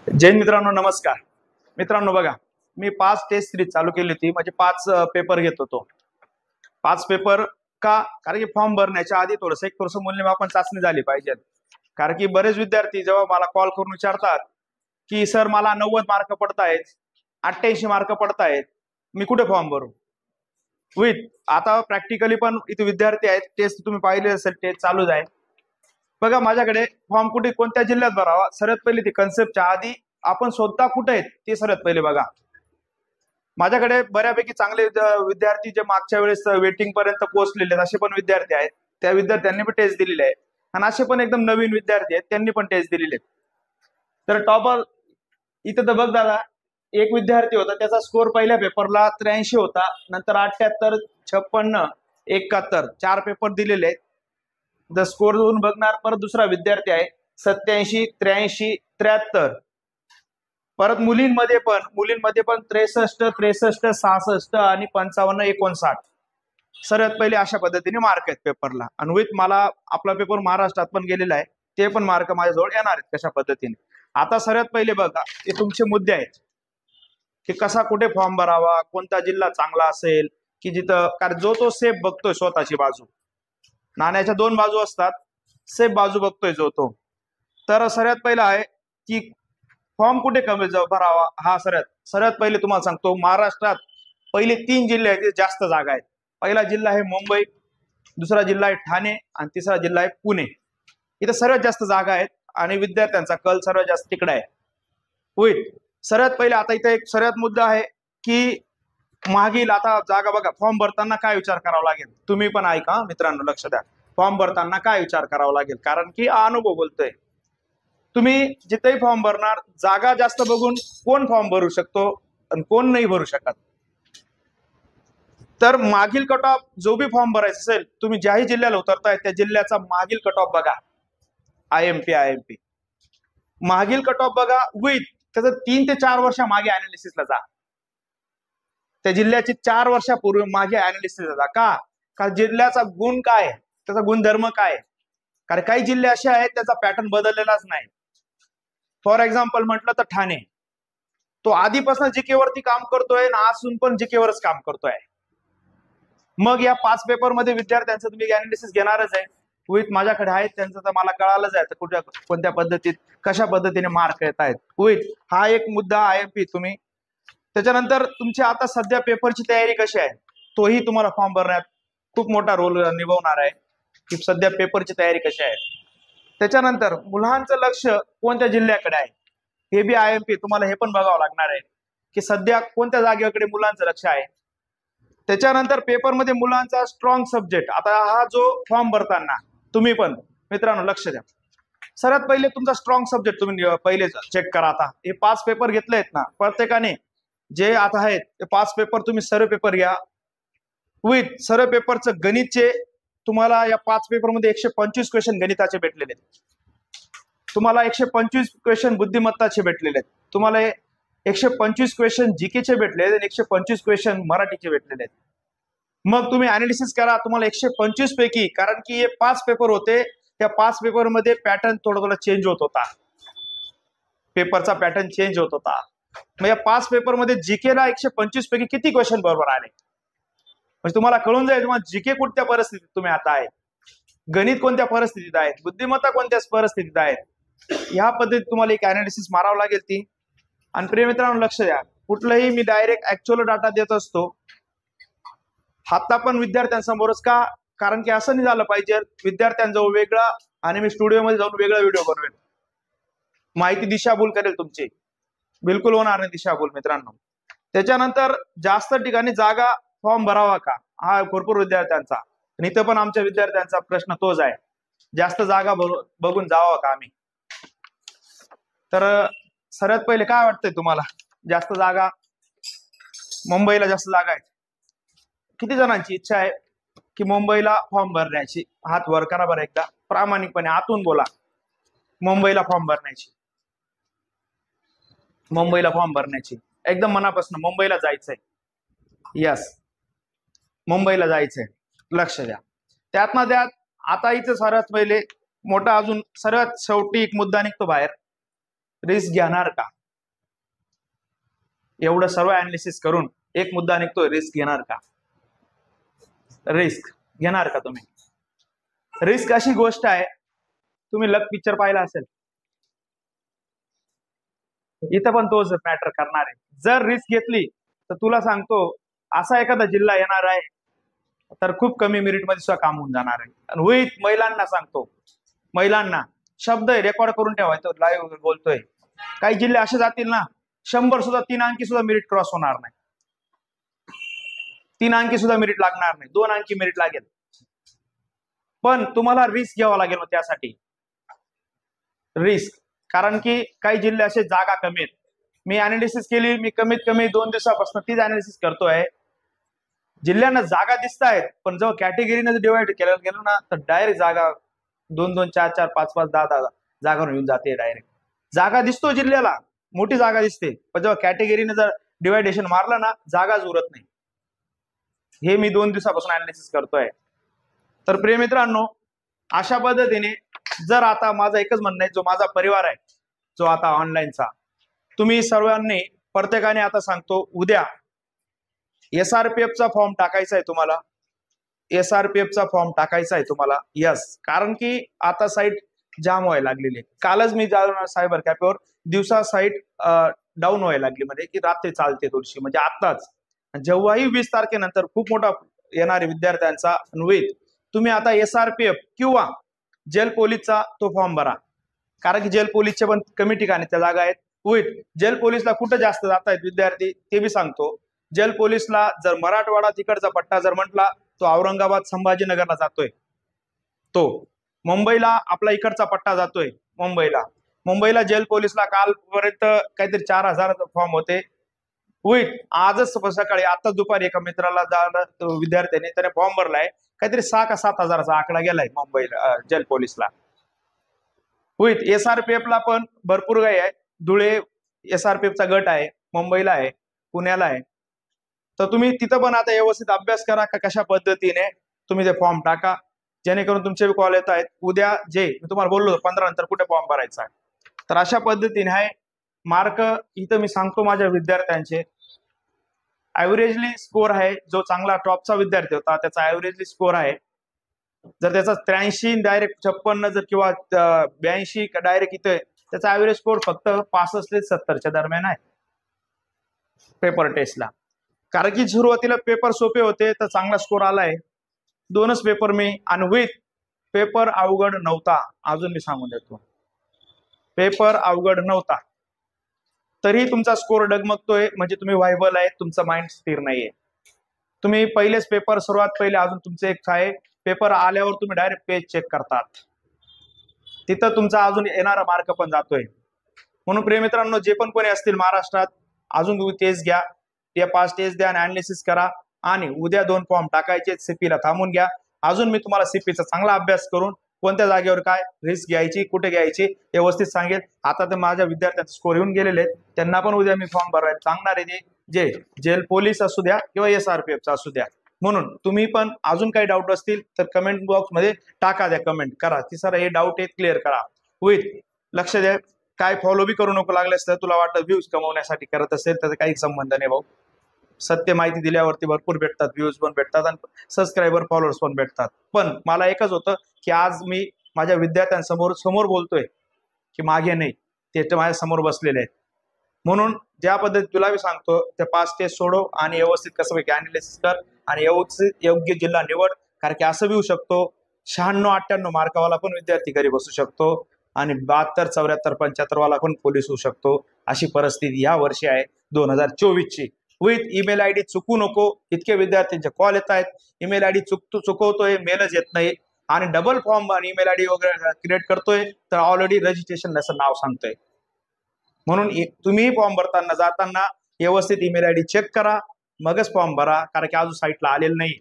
जैन मित्रांनो नमस्कार. मित्रांनो बघा, मी 5 टेस्ट सिरीज चालू केली होती. म्हणजे 5 पेपर घेत होतो. 5 पेपर का? कारण की फॉर्म भरण्याच्या आधी थोडंसं मूल्यमापन चाचणी झाली पाहिजे. कारण की बरेच विद्यार्थी जेव्हा मला कॉल करून विचारतात की सर मला 90 मार्क पडतायत, 88 मार्क पडतायत, मी कुठे फॉर्म भरू? विथ आता प्रॅक्टिकली पण इथे विद्यार्थी आहेत, टेस्ट तुम्ही पाहिले असेल, टेस्ट चालूच आहे. बघा माझ्याकडे फॉर्म कुठे कोणत्या जिल्ह्यात भरावा, सर्वात पहिले ती कन्सेप्टच्या आधी आपण स्वतः कुठे आहेत ते सर्वात पहिले बघा. माझ्याकडे बऱ्यापैकी चांगले विद्यार्थी जे मागच्या वेळेस वेटिंग पर्यंत पोहोचलेले आहेत असे पण विद्यार्थी आहेत. त्या विद्यार्थ्यांनी पण टेस्ट दिलेली आहे आणि असे पण एकदम नवीन विद्यार्थी आहेत त्यांनी पण टेस्ट दिलेले आहेत. तर टॉपर इथं तर बघ दादा, एक विद्यार्थी होता, त्याचा स्कोर पहिल्या पेपरला 83 होता, नंतर 78, 56, 71 4 पेपर दिलेले आहेत. द स्कोर होऊन बघणार. परत दुसरा विद्यार्थी आहे 87, 83, 73. परत मुलींमध्ये पण 63, 63, 66 आणि 55, 59 सर्वात पहिले अशा पद्धतीने मार्क आहेत पेपरला. आणि विथ मला आपला पेपर महाराष्ट्रात पण गेलेला आहे, ते पण मार्क माझ्याजवळ येणार आहेत कशा पद्धतीने. आता सर्वात पहिले बघा, हे तुमचे मुद्दे आहेत की कसा कुठे फॉर्म भरावा, कोणता जिल्हा चांगला असेल की जिथं, कारण जो तो सेफ बघतोय स्वतःची बाजू. नाण्याच्या 2 बाजू असतात, सेफ बाजू बघतोय जो तो. तर सर्वात पहिला आहे की फॉर्म कुठे कमी भरावा. हा सर्वात पहिले तुम्हाला सांगतो, महाराष्ट्रात पहिले 3 जिल्हे आहेत, जास्त जागा आहेत. पहिला जिल्हा आहे मुंबई, दुसरा जिल्हा आहे ठाणे आणि तिसरा जिल्हा आहे पुणे. इथे सर्वात जास्त जागा आहेत आणि विद्यार्थ्यांचा कल सर्वात जास्त तिकडे आहे. होईल सर्वात पहिले. आता इथे एक सर्वात मुद्दा आहे की मागील आता जागा बघा, फॉर्म भरताना काय विचार करावा लागेल, तुम्ही पण ऐका मित्रांनो, लक्ष द्या. फॉर्म भरताना काय विचार करावा लागेल, कारण की अनुभव बोलतोय. तुम्ही जिथेही फॉर्म भरणार, जागा जास्त बघून कोण फॉर्म भरू शकतो आणि कोण नाही भरू शकत. तर मागील कट ऑफ जो बी फॉर्म भरायचा असेल, तुम्ही ज्याही जिल्ह्याला उतरताय त्या जिल्ह्याचा मागील कट ऑफ बघा. आयएमपी मागील कट ऑफ बघा. विथ त्याचं 3 ते 4 वर्ष मागे अनालिसिसला जा. त्या जिल्ह्याची 4 वर्षापूर्वी मागे अनालिसिस जा. का जिल्ह्याचा गुण काय, त्याचा गुणधर्म काय. कारण काही जिल्हे असे आहेत त्याचा पॅटर्न बदललेलाच नाही. फॉर एक्झाम्पल म्हटलं तर ठाणे, तो आधीपासून जीके वरती काम करतोय आणि अजून पण जीके वरच काम करतोय. मग या 5 पेपर मध्ये विद्यार्थ्यांचं तुम्ही अनालिसिस घेणारच आहे. विथ माझ्याकडे आहेत त्यांचं, तर मला कळालंच आहे कुठल्या कोणत्या पद्धतीत कशा पद्धतीने मार्क येत आहेत. विथ हा एक मुद्दा आयएमपी तुम्ही. त्याच्यानंतर तुमची आता सध्या पेपरची तयारी कशी आहे, तोही तुम्हाला फॉर्म भरण्यात खूप मोठा रोल निभावणार आहे की सध्या पेपरची तयारी कशी आहे. त्याच्यानंतर मुलांचं लक्ष कोणत्या जिल्ह्याकडे आहे, हे बी आयएमपी तुम्हाला हे पण बघावं लागणार आहे की सध्या कोणत्या जागेकडे मुलांचं लक्ष आहे. त्याच्यानंतर पेपरमध्ये मुलांचा स्ट्रॉंग सब्जेक्ट. आता हा जो फॉर्म भरताना तुम्ही पण मित्रांनो लक्ष द्या. सर्वात पहिले तुमचा स्ट्रॉंग सब्जेक्ट तुम्ही पहिले चेक करा. आता हे 5 पेपर घेतले आहेत ना प्रत्येकाने, जे आता आहेत ते 5 पेपर तुम्ही सर्व पेपर घ्या. विथ सर्व पेपरचं गणितचे तुम्हाला या 5 पेपरमध्ये 125 क्वेश्चन गणिताचे भेटलेले आहेत. तुम्हाला 125 क्वेश्चन बुद्धिमत्ताचे भेटलेले आहेत. तुम्हाला 125 क्वेश्चन जीकेचे भेटले आहेत आणि 125 क्वेश्चन मराठीचे भेटलेले आहेत. मग तुम्ही अनालिसिस करा. तुम्हाला 125 पैकी, कारण की हे 5 पेपर होते, त्या 5 पेपर मध्ये पॅटर्न थोडा चेंज होत होता, पेपरचा पॅटर्न चेंज होत होता. मग या 5 पेपर मध्ये जीकेला 125 पैकी किती क्वेश्चन बरोबर आले, म्हणजे तुम्हाला कळून जाईल तुम्हाला जीके कोणत्या परिस्थितीत तुम्ही आता आहे, गणित कोणत्या परिस्थितीत आहेत, बुद्धिमत्ता कोणत्या परिस्थितीत आहेत. ह्या पद्धतीत तुम्हाला एक अनालिसिस मारावं लागेल ती. आणि प्रिय मित्रांनो लक्ष द्या, कुठलंही मी डायरेक्ट ऍक्च्युअल डाटा देत असतो, आता पण विद्यार्थ्यांसमोरच का, कारण की असं नाही झालं पाहिजे विद्यार्थ्यांजवळ वेगळा आणि मी स्टुडिओमध्ये जाऊन वेगळा व्हिडिओ बनवेल, माहिती दिशाभूल करेल तुमची. बिलकुल होणार नाही दिशाभूल मित्रांनो. त्याच्यानंतर जास्त ठिकाणी जागा फॉर्म भरावा का, हा भरपूर विद्यार्थ्यांचा, आणि इथं पण आमच्या विद्यार्थ्यांचा प्रश्न तोच आहे, जास्त जागा बघून जावं का आम्ही. तर सर्वात पहिले काय वाटतंय तुम्हाला, जास्त जागा, मुंबईला जास्त जागा आहेत, किती जणांची इच्छा आहे की मुंबईला फॉर्म भरण्याची, हात वर करा बरं एकदा, प्रामाणिकपणे आतून बोला. मुंबईला फॉर्म भरण्याची, मुंबईला फॉर्म भरण्याची, एकदम मनापासून मुंबईला जायचंय. यस, मुंबईला जायचंय, लक्ष द्या. त्यातनं त्यात आता इथं सर्वात पहिले मोठा, अजून सर्वात शेवटी एक मुद्दा निघतो बाहेर, रिस्क घेणार का? एवढं सर्व अनालिसिस करून एक मुद्दा निघतोय, रिस्क घेणार का? रिस्क घेणार का तुम्ही? रिस्क अशी गोष्ट आहे, तुम्ही लक पिक्चर पाहिला असेल, इथं पण तोच मॅटर करणार आहे. जर रिस्क घेतली तर तुला सांगतो असा एखादा जिल्हा येणार आहे तर खूप कमी मिनिट मध्ये सुद्धा काम होऊन जाणार आहे. आणि विथ महिलांना सांगतो, महिलांना शब्द रेकॉर्ड करून ठेवायचं, लाईव्ह बोलतोय. काही जिल्हे असे जातील ना 100 सुद्धा 3 अंकी सुद्धा मेरिट क्रॉस होणार नाही, 3 अंकी सुद्धा मेरिट लागणार नाही, 2 अंकी मेरिट लागेल. पण तुम्हाला रिस्क घ्यावा लागेल त्यासाठी, रिस्क. कारण की काही जिल्हे असे जागा कमी आहेत. मी अनालिसिस केली, मी कमीत कमी 2 दिवसापासून तीच अनालिसिस करतोय. जिल्ह्यांना जागा दिसत आहेत पण जेव्हा कॅटेगरीने डिवाइड केलं गेलं ना तर डायरेक्ट जागा 2-2, 4-4, 5-5, 10-10 जागा येऊन जाते. डायरेक्ट जागा दिसतो जिल्ह्याला, मोठी जागा दिसते, पण जेव्हा कॅटेगरीने जर डिवायडेशन मारलं ना जागाच उरत नाही. हे मी 2 दिवसापासून अनालिसिस करतोय. तर प्रिय मित्रांनो, अशा पद्धतीने जर आता माझं एकच म्हणणं आहे, जो माझा परिवार आहे जो आता ऑनलाईनचा, तुम्ही सर्वांनी प्रत्येकाने आता सांगतो, उद्या SRPF चा फॉर्म टाकायचा आहे तुम्हाला, SRPF चा फॉर्म टाकायचा आहे तुम्हाला. यस, कारण की आता साईट जाम व्हायला लागलेली आहे. कालच मी जाऊन सायबर कॅफेवर दिवसा साईट डाऊन व्हायला लागली, म्हणजे की रात्री चालते थोडीशी, म्हणजे आताच. जेव्हाही 20 तारखेनंतर खूप मोठा येणारे विद्यार्थ्यांचा अन्वित, तुम्ही आता SRPF किंवा जेल पोलीसचा तो फॉर्म भरा. कारण की जेल पोलीसचे पण कमी ठिकाणी त्या जागा आहेत. विथ जेल पोलीसला कुठं जास्त जात आहेत विद्यार्थी ते बी सांगतो. जेल पोलीसला जर मराठवाडा तिकडचा पट्टा जर म्हटला तो औरंगाबाद संभाजीनगरला जातोय, तो मुंबईला आपला इकडचा पट्टा जातोय. मुंबईला जेल पोलीसला कालपर्यंत काहीतरी 4,000 फॉर्म होते. विथ आजच सकाळी आता दुपारी एका मित्राला जाणं विद्यार्थ्याने त्याने फॉर्म भरलाय, काहीतरी 6 का 7,000चा आकडा गेलाय मुंबईला जेल पोलीसला. विथ SRPF ला पण भरपूर काही आहे. धुळे SRPF चा गट आहे, मुंबईला आहे, पुण्याला आहे. तर तुम्ही तिथं पण आता व्यवस्थित अभ्यास करा का कशा पद्धतीने तुम्ही ते फॉर्म टाका, जेणेकरून तुमचे कॉल येत आहेत. उद्या जे मी तुम्हाला बोललो 15 नंतर कुठे फॉर्म भरायचा आहे, तर अशा पद्धतीने आहे. मार्क इथं मी सांगतो माझ्या विद्यार्थ्यांचे ऍव्हरेजली स्कोर आहे, जो चांगला टॉपचा विद्यार्थी होता त्याचा ऍव्हरेजली स्कोर आहे. जर त्याचा 83 डायरेक्ट 56 जर किंवा 82 डायरेक्ट इथे, त्याचा ऍव्हरेज स्कोर फक्त 65 ते 70च्या दरम्यान आहे पेपर टेस्टला. कारण की सुरुवातीला पेपर सोपे होते तर चांगला स्कोर आलाय. 2च पेपर मी, आणि विथ पेपर अवघड नव्हता, अजून मी सांगून देतो, पेपर अवघड नव्हता तरी तुमचा स्कोर डगमगतोय, म्हणजे तुम्ही व्हायबल आहे, तुमचं माइंड स्थिर नाहीये. तुम्ही पहिलेच पेपर सर्वात पहिले अजून तुमचे एक आहे पेपर आल्यावर तुम्ही डायरेक्ट पेज चेक करतात, तिथं तुमचा अजून येणारा मार्क पण जातोय. म्हणून प्रिय मित्रांनो, जे पण कोणी असतील महाराष्ट्रात, अजून तुम्ही टेस्ट घ्या, ते 5 टेस्ट द्या आणि अनालिसिस करा. आणि उद्या 2 फॉर्म टाकायचे, सीपीला थांबून घ्या. अजून मी तुम्हाला सीपीचा चांगला अभ्यास करून कोणत्या जागेवर काय रिस्क घ्यायची, कुठे घ्यायची व्यवस्थित सांगेल. आता तर माझ्या विद्यार्थ्यांचे स्कोर येऊन गेलेले आहेत, त्यांना पण उद्या मी फॉर्म भरायला सांगणार आहे, जे जेल पोलीस असू द्या किंवा SRPF असू द्या. म्हणून तुम्ही पण अजून काही डाऊट असतील तर कमेंट बॉक्स मध्ये टाका, द्या, कमेंट करा की सर हे डाऊट आहेत क्लिअर करा. विथ लक्ष द्या, काय फॉलो बी करू नको लागलेस तर तुला वाटतं व्ह्यूज कमवण्यासाठी करत असेल तर काही संबंध नाही भाऊ. सत्य माहिती दिल्यावरती भरपूर भेटतात, व्ह्यूज पण भेटतात आणि सबस्क्रायबर फॉलोअर्स पण भेटतात. पण मला एकच होतं की आज मी माझ्या विद्यार्थ्यांसमोर बोलतोय की मागे नाही, ते माझ्या समोर बसलेले आहेत. म्हणून ज्या पद्धतीत तुला मी सांगतो त्या 5 टेस्ट सोडव आणि व्यवस्थित कसं पैकी अनालिसिस कर आणि योग्य जिल्हा निवड. कारण की असं बी होऊ शकतो 96-98 मार्कावाला पण विद्यार्थी घरी बसू शकतो आणि 72, 74, 75 वाला पण पोलीस होऊ शकतो. अशी परिस्थिती या वर्षी आहे 2024 ची. विथ ईमेल आयडी चुकू नको, इतके विद्यार्थ्यांचे कॉल येत आहेत. ईमेल आयडी चुकवतोय, मेलच येत नाही आणि डबल फॉर्म आणि ईमेल आयडी वगैरे क्रिएट करतोय तर ऑलरेडी रजिस्ट्रेशन असं नाव सांगतोय. म्हणून तुम्ही फॉर्म भरताना जाताना व्यवस्थित ईमेल आयडी चेक करा, मगच फॉर्म भरा. कारण की अजून साईटला आलेलं नाही.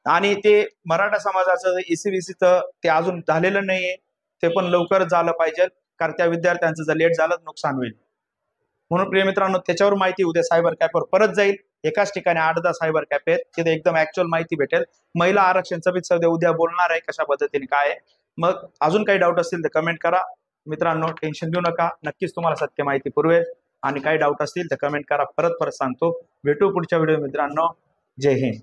आणि ते मराठा समाजाचं ECBCचं ते अजून झालेलं नाहीये, ते पण लवकर झालं पाहिजे. कारण त्या विद्यार्थ्यांचं जर लेट झालं नुकसान होईल. म्हणून प्रिय मित्रांनो, त्याच्यावर माहिती उद्या सायबर कॅफेवर परत जाईल. एकाच ठिकाणी 8-10 सायबर कॅफे आहेत, तिथे एकदम ऍक्च्युअल माहिती भेटेल. महिला आरक्षणचं बी उद्या बोलणार आहे कशा पद्धतीने काय आहे. मग अजून काही डाऊट असतील तर कमेंट करा. मित्रांनो टेन्शन घेऊ नका, नक्कीच तुम्हाला सत्य माहिती पुरवेल. आणि काही डाऊट असतील तर कमेंट करा, परत सांगतो. भेटू पुढच्या व्हिडिओ मित्रांनो. जय हिंद.